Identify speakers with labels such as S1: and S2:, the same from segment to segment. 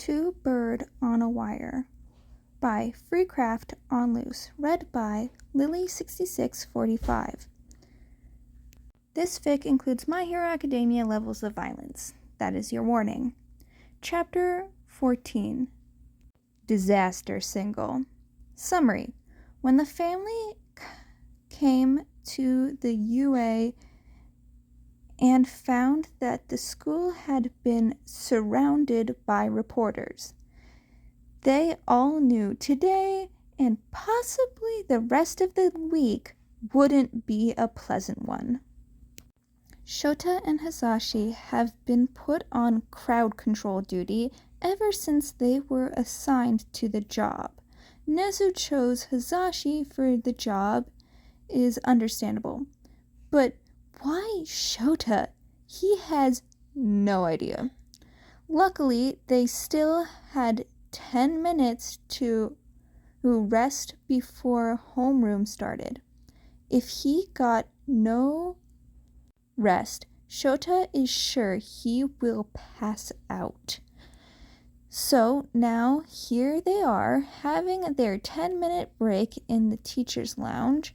S1: Two Bird on a Wire by Freecraft on Loose, read by Lily6645. This fic includes My Hero Academia levels of violence. That is your warning. Chapter 14. Disaster Single. Summary. When the family came to the UA and found that the school had been surrounded by reporters, they all knew today and possibly the rest of the week wouldn't be a pleasant one. Shota and Hazashi have been put on crowd control duty ever since they were assigned to the job. Nezu chose Hazashi for the job is understandable, but why Shota? He has no idea. Luckily, they still had 10 minutes to rest before homeroom started. If he got no rest, Shota is sure he will pass out. So now here they are having their 10-minute break in the teacher's lounge.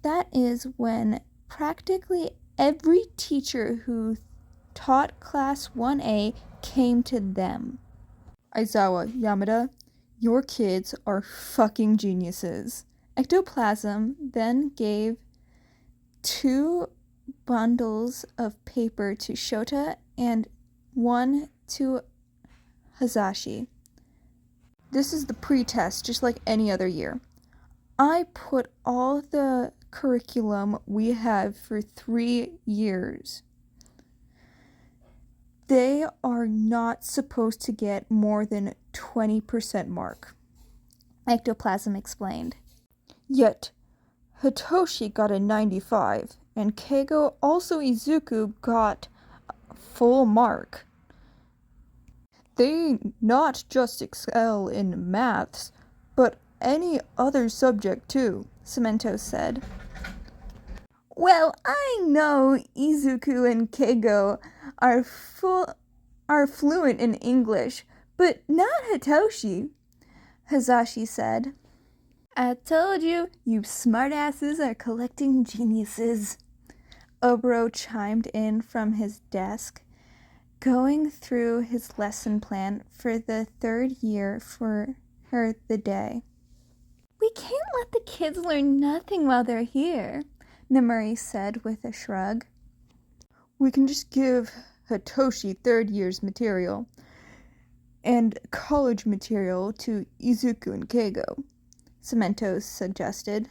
S1: That is when practically every teacher who taught Class 1A came to them. Aizawa, Yamada, your kids are fucking geniuses. Ectoplasm then gave 2 bundles of paper to Shota and 1 to Hazashi. This is the pre-test, just like any other year. I put all the curriculum we have for 3 years. They are not supposed to get more than 20% mark, Ectoplasm explained. Yet, Hitoshi got a 95, and Keigo, also Izuku, got full mark. They not just excel in maths, but any other subject too, Cemento said. Well, I know Izuku and Keigo are fluent in English, but not Hitoshi, Hazashi said. I told you, you smartasses are collecting geniuses, Oboro chimed in from his desk, going through his lesson plan for the 3rd year for her the day. We can't let the kids learn nothing while they're here, Namuri said with a shrug. We can just give Hitoshi 3rd year's material and college material to Izuku and Keigo, Cemento suggested.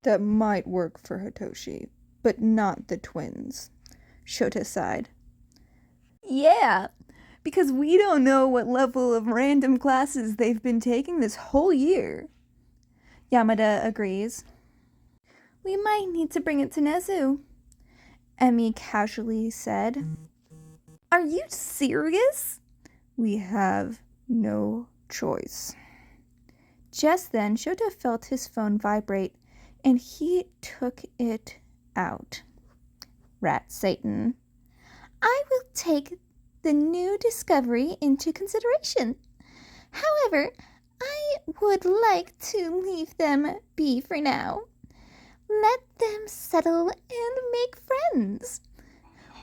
S1: That might work for Hitoshi, but not the twins, Shota sighed. Yeah, because we don't know what level of random classes they've been taking this whole year, Yamada agrees. We might need to bring it to Nezu, Emi casually said. Are you serious? We have no choice. Just then, Shota felt his phone vibrate, and he took it out. Rat Satan. I will take the new discovery into consideration. However, I would like to leave them be for now. Let them settle and make friends.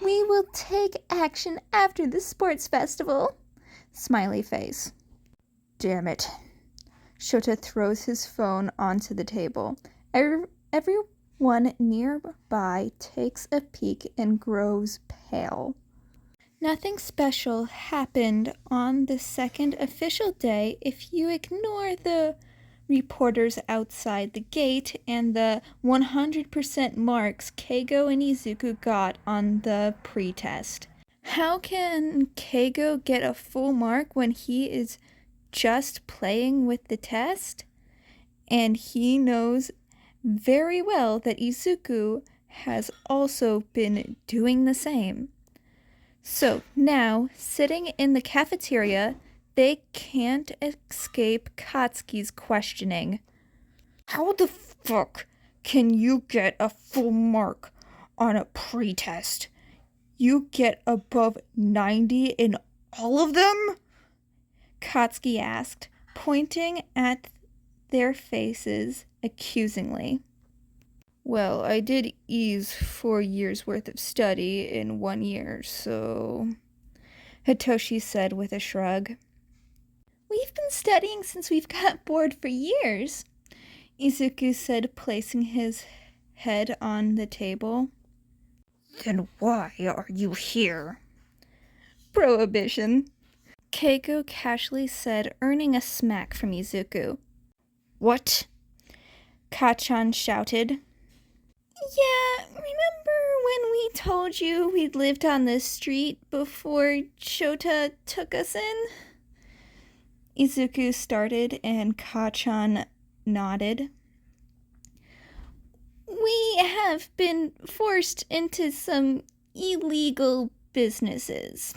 S1: We will take action after the sports festival. Smiley face. Damn it. Shota throws his phone onto the table. Everyone nearby takes a peek and grows pale. Nothing special happened on the second official day if you ignore the reporters outside the gate and the 100% marks Keigo and Izuku got on the pre-test. How can Keigo get a full mark when he is just playing with the test? And he knows very well that Izuku has also been doing the same. So now, sitting in the cafeteria, they can't escape Katsuki's questioning. How the fuck can you get a full mark on a pre-test? You get above 90 in all of them? Katsuki asked, pointing at their faces accusingly. Well, I did ease 4 years worth of study in 1 year, so... Hitoshi said with a shrug. We've been studying since we've got bored for years, Izuku said, placing his head on the table. Then why are you here? Prohibition, Keiko casually said, earning a smack from Izuku. What? Kachan shouted. Yeah, remember when we told you we'd lived on this street before Shota took us in? Izuku started and Kachan nodded. We have been forced into some illegal businesses,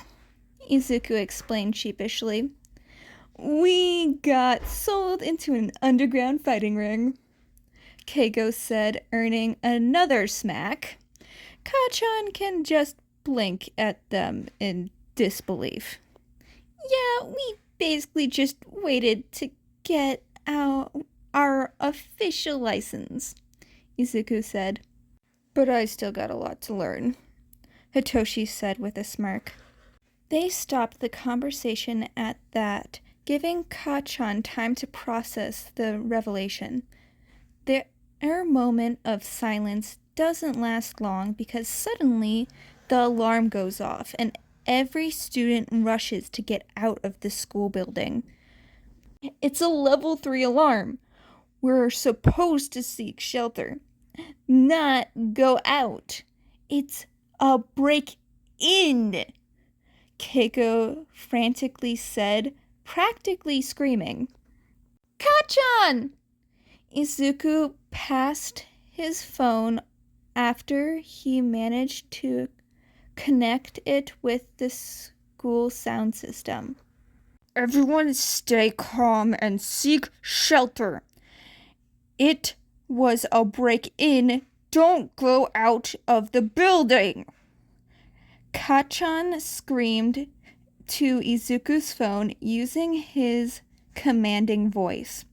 S1: Izuku explained sheepishly. We got sold into an underground fighting ring, Keigo said, earning another smack. Kachan can just blink at them in disbelief. Yeah, we basically just waited to get our official license, Izuku said. But I still got a lot to learn, Hitoshi said with a smirk. They stopped the conversation at that, giving Kachan time to process the revelation. Their moment of silence doesn't last long because suddenly the alarm goes off and every student rushes to get out of the school building. It's a level 3 alarm. We're supposed to seek shelter, not go out. It's a break-in, Keiko frantically said, practically screaming. Kachan! Izuku passed his phone after he managed to connect it with the school sound system. Everyone stay calm and seek shelter. It was a break-in. Don't go out of the building. Kachan screamed to Izuku's phone using his commanding voice.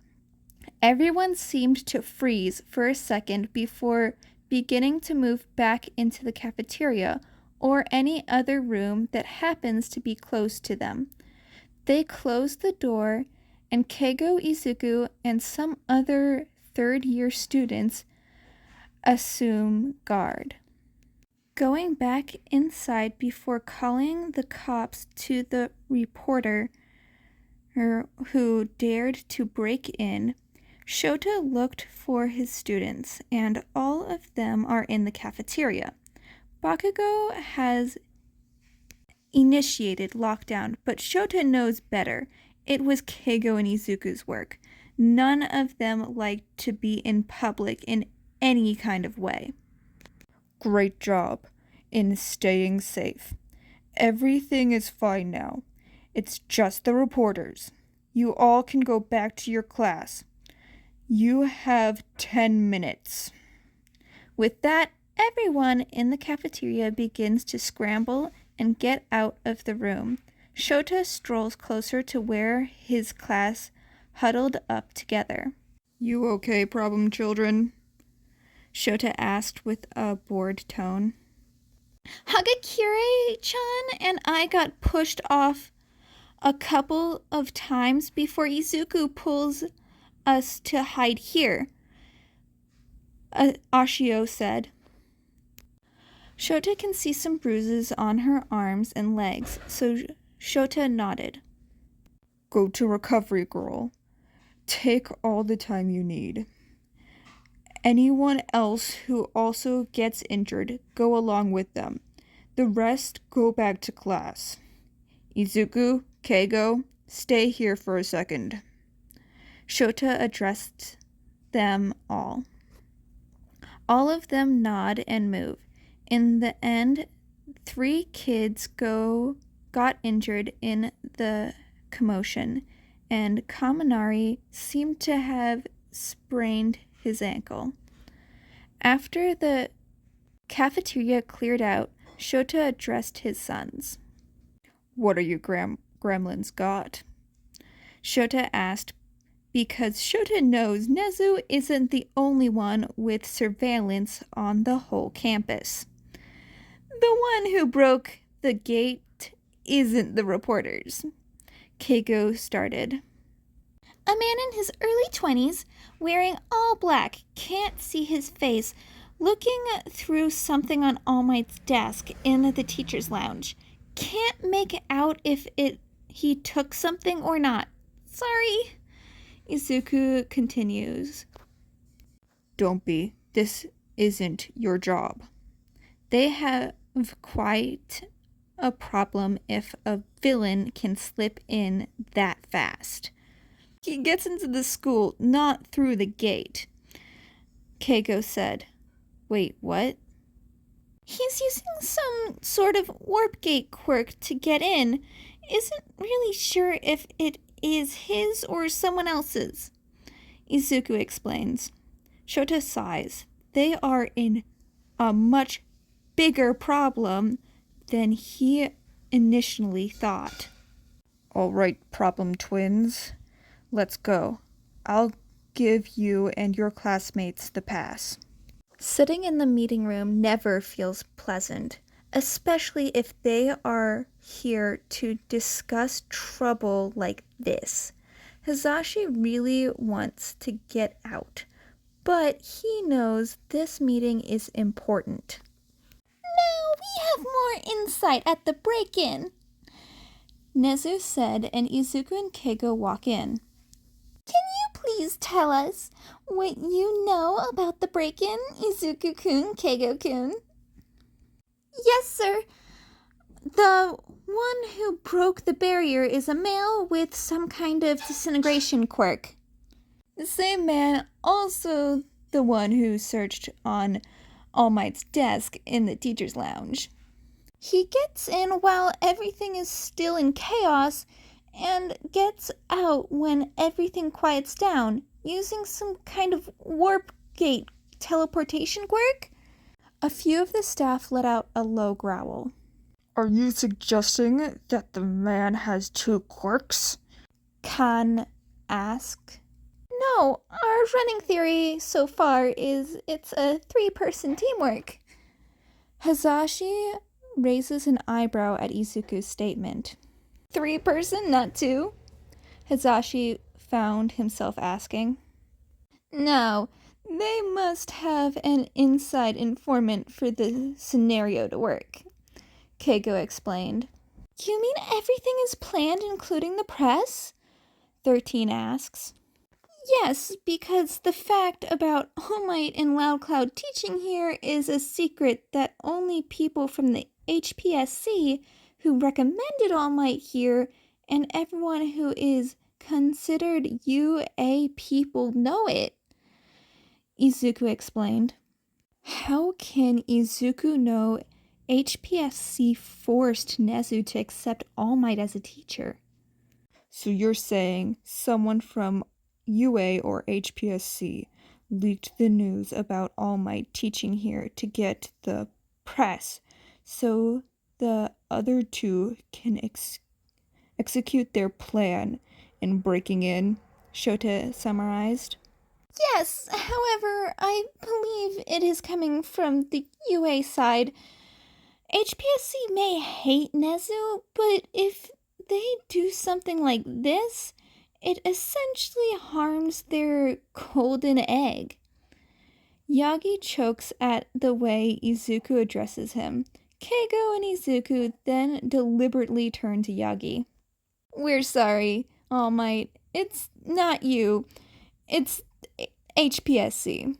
S1: Everyone seemed to freeze for a second before beginning to move back into the cafeteria or any other room that happens to be close to them. They closed the door, and Keigo, Izuku, and some other third-year students assume guard. Going back inside before calling the cops to the reporter who dared to break in, Shota looked for his students, and all of them are in the cafeteria. Bakugo has initiated lockdown, but Shota knows better. It was Keigo and Izuku's work. None of them liked to be in public in any kind of way. Great job in staying safe. Everything is fine now. It's just the reporters. You all can go back to your class. You have 10 minutes. With that, everyone in the cafeteria begins to scramble and get out of the room. Shota strolls closer to where his class huddled up together. You okay, problem children? Shota asked with a bored tone. Hagakure-chan and I got pushed off a couple of times before Izuku pulls us to hide here, Ashio said. Shota can see some bruises on her arms and legs, so Shota nodded. Go to recovery, girl. Take all the time you need. Anyone else who also gets injured, go along with them. The rest go back to class. Izuku, Keigo, stay here for a second. Shota addressed them all. All of them nod and move. In the end, 3 kids got injured in the commotion, and Kaminari seemed to have sprained his ankle. After the cafeteria cleared out, Shota addressed his sons. What are you gremlins got? Shota asked because Shota knows Nezu isn't the only one with surveillance on the whole campus. The one who broke the gate isn't the reporters. Keiko started. A man in his early 20s, wearing all black, can't see his face, looking through something on All Might's desk in the teacher's lounge. Can't make out if he took something or not. Sorry. Izuku continues. Don't be. This isn't your job. They have quite a problem if a villain can slip in that fast. He gets into the school, not through the gate. Keiko said. Wait, what? He's using some sort of warp gate quirk to get in. Isn't really sure if it is his or someone else's. Izuku explains. Shota sighs. They are in a much bigger problem than he initially thought. All right, problem twins. Let's go. I'll give you and your classmates the pass. Sitting in the meeting room never feels pleasant, especially if they are here to discuss trouble like this. Hizashi really wants to get out, but he knows this meeting is important. Now we have more insight at the break-in, Nezu said, and Izuku and Keiko walk in. Can you please tell us what you know about the break-in, Izuku-kun, Keigo-kun? Yes, sir. The one who broke the barrier is a male with some kind of disintegration quirk. The same man, also the one who searched on All Might's desk in the teacher's lounge. He gets in while everything is still in chaos and gets out when everything quiets down, using some kind of warp gate teleportation quirk? A few of the staff let out a low growl. Are you suggesting that the man has two quirks? Khan asked. No, our running theory so far is it's a 3-person teamwork. Hizashi raises an eyebrow at Izuku's statement. 3-person, not 2? Hizashi found himself asking. No, they must have an inside informant for the scenario to work, Keiko explained. You mean everything is planned, including the press? 13 asks. Yes, because the fact about All Might and Loud Cloud teaching here is a secret that only people from the HPSC who recommended All Might here and everyone who is considered UA people know it, Izuku explained. How can Izuku know HPSC forced Nezu to accept All Might as a teacher? So you're saying someone from UA or HPSC leaked the news about All Might teaching here to get the press so the other two can execute their plan in breaking in, Shota summarized. Yes, however, I believe it is coming from the UA side. HPSC may hate Nezu, but if they do something like this, it essentially harms their golden egg. Yagi chokes at the way Izuku addresses him. Keigo and Izuku then deliberately turn to Yagi. We're sorry, All Might. It's not you. It's HPSC.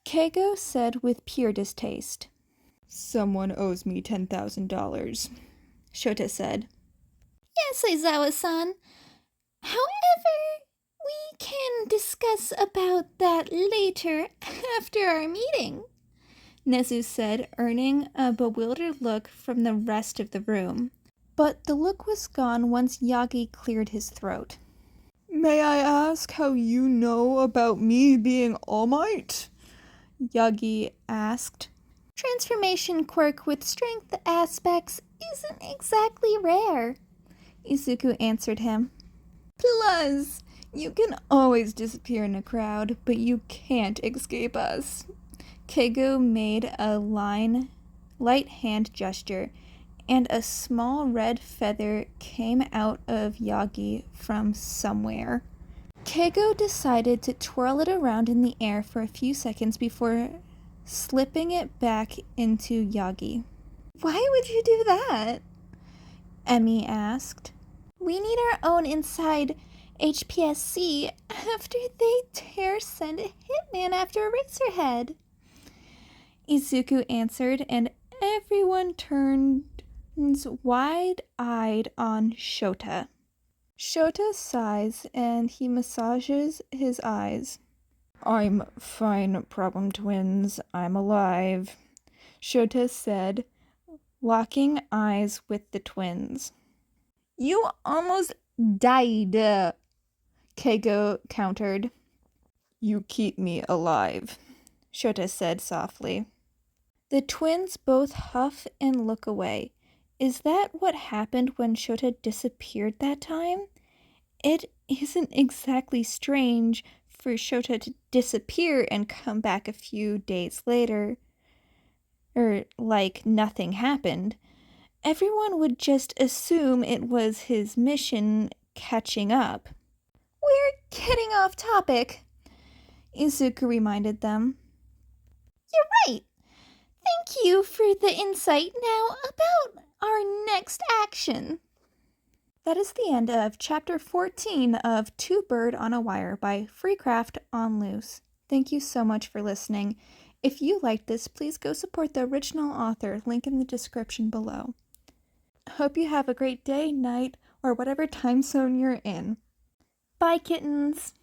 S1: Keigo said with pure distaste. Someone owes me $10,000, Shota said. Yes, Aizawa-san. However, we can discuss about that later after our meeting, Nezu said, earning a bewildered look from the rest of the room. But the look was gone once Yagi cleared his throat. May I ask how you know about me being All Might? Yagi asked. Transformation quirk with strength aspects isn't exactly rare, Izuku answered him. Plus, you can always disappear in a crowd, but you can't escape us. Keigo made a light hand gesture, and a small red feather came out of Yagi from somewhere. Keigo decided to twirl it around in the air for a few seconds before slipping it back into Yagi. Why would you do that? Emmy asked. We need our own inside HPSC after they dare send a hitman after Eraserhead. Izuku answered, and everyone turns wide-eyed on Shota. Shota sighs and he massages his eyes. I'm fine, Problem Twins. I'm alive, Shota said, locking eyes with the twins. You almost died, Keigo countered. You keep me alive, Shota said softly. The twins both huff and look away. Is that what happened when Shota disappeared that time? It isn't exactly strange for Shota to disappear and come back a few days later, like nothing happened. Everyone would just assume it was his mission catching up. We're getting off topic, Izuku reminded them. You're right. Thank you for the insight. Now about our next action. That is the end of Chapter 14 of Two Bird on a Wire by Freecraft on Loose. Thank you so much for listening. If you liked this, please go support the original author, link in the description below. Hope you have a great day, night, or whatever time zone you're in. Bye, kittens!